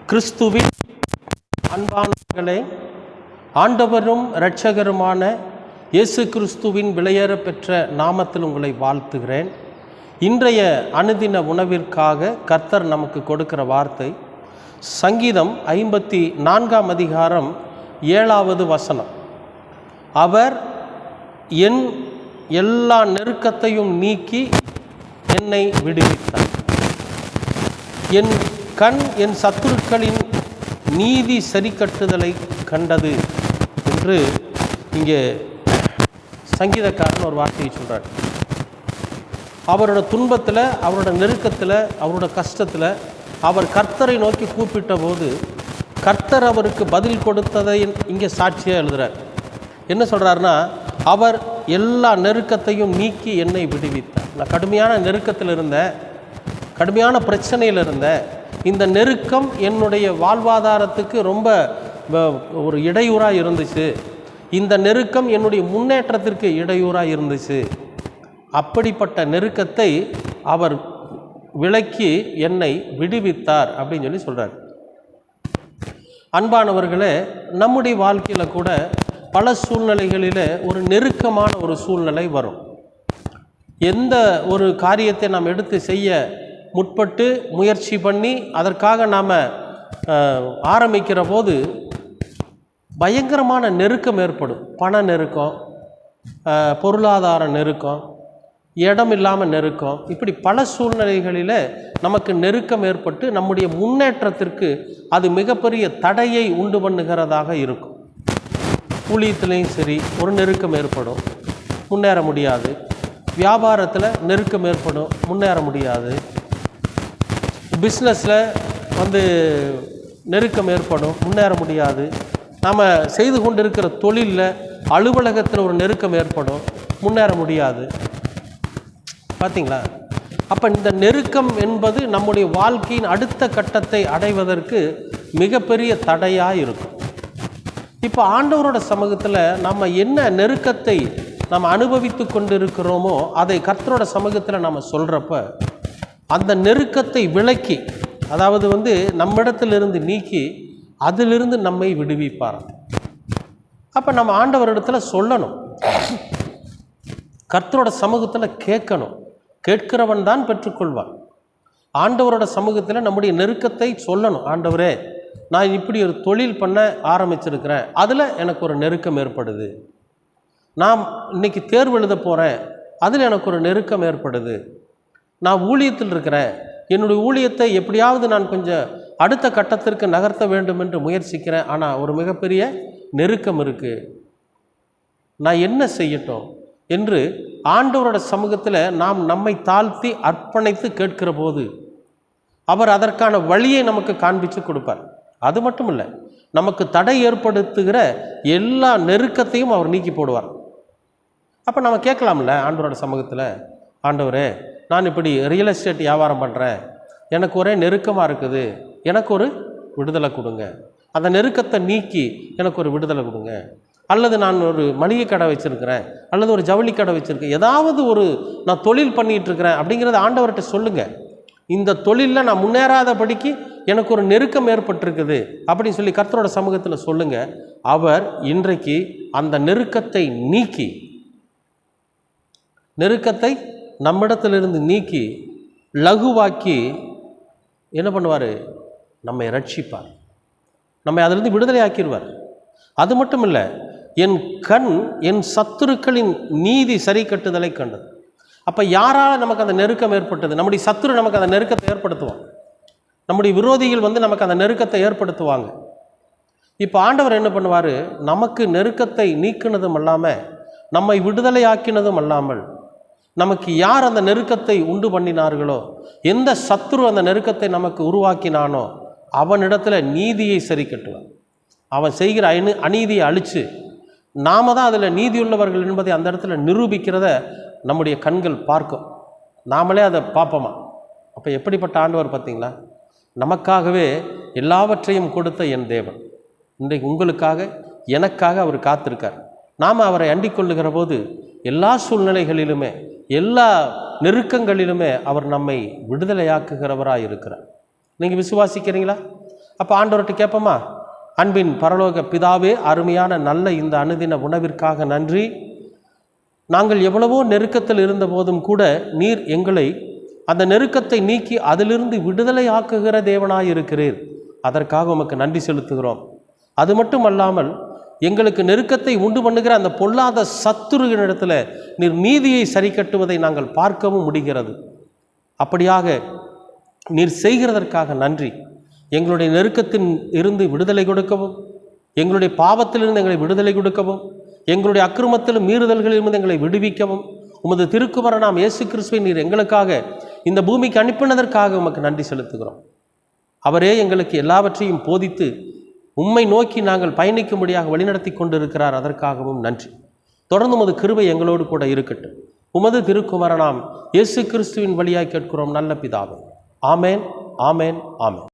கிறிஸ்துவின் அன்பானவர்களே, ஆண்டவரும் இரட்சகருமான இயேசு கிறிஸ்துவின் விலையேற பெற்ற நாமத்தில் உங்களை வாழ்த்துகிறேன். இன்றைய அனுதின உணவிற்காக கர்த்தர் நமக்கு கொடுக்கிற வார்த்தை சங்கீதம் 54 அதிகாரம் 7வது வசனம். அவர் என் எல்லா நெருக்கத்தையும் நீக்கி என்னை விடுவித்தார். என் கண் என் சத்துருக்களின் நீதி சரி கட்டுதலை கண்டது என்று இங்கே சங்கீதக்காரன் ஒரு வார்த்தையை சொல்கிறார். அவரோட துன்பத்தில், அவரோட நெருக்கத்தில், அவரோட கஷ்டத்தில் அவர் கர்த்தரை நோக்கி கூப்பிட்ட போது கர்த்தர் அவருக்கு பதில் கொடுத்ததை இங்கே சாட்சியாக எழுதுகிறார். என்ன சொல்கிறாருன்னா, அவர் எல்லா நெருக்கத்தையும் நீக்கி என்னை விடுவித்தார். நான் கடுமையான நெருக்கத்தில் இருந்தேன், கடுமையான பிரச்சனையில் இருந்தேன். இந்த நெருக்கம் என்னுடைய வாழ்வாதாரத்துக்கு ரொம்ப ஒரு இடையூறாக இருந்துச்சு. இந்த நெருக்கம் என்னுடைய முன்னேற்றத்திற்கு இடையூறாக இருந்துச்சு. அப்படிப்பட்ட நெருக்கத்தை அவர் விலக்கி என்னை விடுவித்தார் அப்படின்னு சொல்லி சொல்கிறார். அன்பானவர்களே, நம்முடைய வாழ்க்கையில் கூட பல சூழ்நிலைகளில் ஒரு நெருக்கமான ஒரு சூழ்நிலை வரும். எந்த ஒரு காரியத்தை நாம் எடுத்து செய்ய முற்பட்டு முயற்சி பண்ணி அதற்காக நாம் ஆரம்பிக்கிற போது பயங்கரமான நெருக்கம் ஏற்படும். பண நெருக்கம், பொருளாதார நெருக்கம், இடம் இல்லாமல் நெருக்கம், இப்படி பல சூழ்நிலைகளில் நமக்கு நெருக்கம் ஏற்பட்டு நம்முடைய முன்னேற்றத்திற்கு அது மிகப்பெரிய தடையை உண்டு பண்ணுகிறதாக இருக்கும். ஊழியத்துலேயும் சரி ஒரு நெருக்கம் ஏற்படும், முன்னேற முடியாது. வியாபாரத்தில் நெருக்கம் ஏற்படும், முன்னேற முடியாது. பிஸ்னஸில் நெருக்கம் ஏற்படும், முன்னேற முடியாது. நாம் செய்து கொண்டிருக்கிற தொழிலில், அலுவலகத்தில் ஒரு நெருக்கம் ஏற்படும், முன்னேற முடியாது. பார்த்தீங்களா? அப்போ இந்த நெருக்கம் என்பது நம்முடைய வாழ்க்கையின் அடுத்த கட்டத்தை அடைவதற்கு மிகப்பெரிய தடையாக இருக்கும். இப்போ ஆண்டவரோட சமூகத்தில் நம்ம என்ன நெருக்கத்தை நம்ம அனுபவித்து கொண்டிருக்கிறோமோ அதை கர்த்தரோட சமூகத்தில் நம்ம சொல்கிறப்ப அந்த நெருக்கத்தை விலக்கி, அதாவது நம்மிடத்திலிருந்து நீக்கி அதிலிருந்து நம்மை விடுவிப்பார். அப்போ நம்ம ஆண்டவரிடத்தில் சொல்லணும், கர்த்தரோட சமூகத்தில் கேட்கணும். கேட்கிறவன் தான் பெற்றுக்கொள்வான். ஆண்டவரோட சமூகத்தில் நம்முடைய நெருக்கத்தை சொல்லணும். ஆண்டவரே, நான் இப்படி ஒரு தொழில் பண்ண ஆரம்பிச்சிருக்கிறேன், அதில் எனக்கு ஒரு நெருக்கம் ஏற்படுது. நான் இன்றைக்கி தேர்வு எழுத போகிறேன், அதில் எனக்கு ஒரு நெருக்கம் ஏற்படுது. நான் ஊழியத்தில் இருக்கிறேன், என்னுடைய ஊழியத்தை எப்படியாவது நான் கொஞ்சம் அடுத்த கட்டத்திற்கு நகர்த்த வேண்டும் என்று முயற்சிக்கிறேன், ஆனால் ஒரு மிகப்பெரிய நெருக்கம் இருக்குது, நான் என்ன செய்யட்டும் என்று ஆண்டவரோட சமூகத்தில் நாம் நம்மை தாழ்த்தி அர்ப்பணித்து கேட்கிற போது அவர் அதற்கான வழியை நமக்கு காண்பித்து கொடுப்பார். அது மட்டும் இல்லை, நமக்கு தடை ஏற்படுத்துகிற எல்லா நெருக்கத்தையும் அவர் நீக்கி போடுவார். அப்போ நம்ம கேட்கலாம்ல ஆண்டவரோட சமூகத்தில், ஆண்டவரே, நான் இப்படி ரியல் எஸ்டேட் வியாபாரம் பண்ணுறேன், எனக்கு ஒரே நெருக்கமாக இருக்குது, எனக்கு ஒரு விடுதலை கொடுங்க, அந்த நெருக்கத்தை நீக்கி எனக்கு ஒரு விடுதலை கொடுங்க. அல்லது நான் ஒரு மளிகை கடை வச்சுருக்கிறேன், அல்லது ஒரு ஜவுளி கடை வச்சுருக்கேன், ஏதாவது ஒரு நான் தொழில் பண்ணிகிட்ருக்கிறேன் அப்படிங்கிறத ஆண்டவர்கிட்ட சொல்லுங்கள். இந்த தொழிலில் நான் முன்னேறாதபடிக்கு எனக்கு ஒரு நெருக்கம் ஏற்பட்டிருக்குது அப்படின்னு சொல்லி கர்த்தரோட சமூகத்தில் சொல்லுங்கள். அவர் இன்றைக்கு அந்த நெருக்கத்தை நீக்கி, நெருக்கத்தை நம்மிடத்திலிருந்து நீக்கி லகுவாக்கி என்ன பண்ணுவார்? நம்மை ரட்சிப்பார், நம்மை அதிலிருந்து விடுதலை ஆக்கிடுவார். அது மட்டும் இல்லை, என் கண் என் சத்துருக்களின் நீதி சரி கட்டுதலை கண்டது. அப்போ யாரால் நமக்கு அந்த நெருக்கம் ஏற்பட்டது? நம்முடைய சத்துரு நமக்கு அந்த நெருக்கத்தை ஏற்படுத்துவான். நம்முடைய விரோதிகள் நமக்கு அந்த நெருக்கத்தை ஏற்படுத்துவாங்க. இப்போ ஆண்டவர் என்ன பண்ணுவார்? நமக்கு நெருக்கத்தை நீக்கினதும் அல்லாமல், நம்மை விடுதலை ஆக்கினதும் அல்லாமல், நமக்கு யார் அந்த நெருக்கத்தை உண்டு பண்ணினார்களோ, எந்த சத்துரு அந்த நெருக்கத்தை நமக்கு உருவாக்கினானோ அவனிடத்தில் நீதியை சரி கட்டுவான். அவன் செய்கிற அநீதியை அழித்து நாம தான் அதில் நீதியுள்ளவர்கள் என்பதை அந்த இடத்துல நிரூபிக்கிறத நம்முடைய கண்கள் பார்க்கும், நாமளே அதை பார்ப்போமா? அப்போ எப்படிப்பட்ட ஆண்டவர் பார்த்தீங்களா? நமக்காகவே எல்லாவற்றையும் கொடுத்த என் தேவன் இன்றைக்கு உங்களுக்காக எனக்காக அவர் காத்திருக்கார். நாம் அவரை அண்டிக் கொள்ளுகிற போது எல்லா சூழ்நிலைகளிலுமே, எல்லா நெருக்கங்களிலுமே அவர் நம்மை விடுதலையாக்குகிறவராக இருக்கிறார். நீங்கள் விசுவாசிக்கிறீங்களா? அப்போ ஆண்டவர்கிட்ட கேட்போமா, அன்பின் பரலோக பிதாவே, அருமையான நல்ல இந்த அனுதின உணவிற்காக நன்றி. நாங்கள் எவ்வளவோ நெருக்கத்தில் இருந்த போதும் கூட நீர் எங்களை அந்த நெருக்கத்தை நீக்கி அதிலிருந்து விடுதலை ஆக்குகிற தேவனாயிருக்கிறீர். அதற்காக உமக்கு நன்றி செலுத்துகிறோம். அது மட்டும் அல்லாமல் எங்களுக்கு நெருக்கத்தை உண்டு பண்ணுகிற அந்த பொல்லாத சத்துருவினிடத்தில் நீர் நீதியை சரி கட்டுவதை நாங்கள் பார்க்கவும் முடிகிறது. அப்படியாக நீர் செய்கிறதற்காக நன்றி. எங்களுடைய நெருக்கத்தின் இருந்து விடுதலை கொடுக்கவும், எங்களுடைய பாவத்திலிருந்து எங்களை விடுதலை கொடுக்கவும், எங்களுடைய அக்கிரமத்திலும் மீறுதல்களிலிருந்து எங்களை விடுவிக்கவும், உமது திருக்குமாரனாம் இயேசு கிறிஸ்துவை நீர் எங்களுக்காக இந்த பூமிக்கு அனுப்பினதற்காக உமக்கு நன்றி செலுத்துகிறோம். அவரே எங்களுக்கு எல்லாவற்றையும் போதித்து உம்மை நோக்கி நாங்கள் பயணிக்கும்படியாக வழிநடத்தி கொண்டிருக்கிறார். அதற்காகவும் நன்றி. தொடர்ந்து உமது கிருபை எங்களோடு கூட இருக்கட்டும். உமது திருக்குமாரனாம் இயேசு கிறிஸ்துவின் வழியாய் கேட்கிறோம் நல்ல பிதாவே. ஆமேன், ஆமேன், ஆமேன்.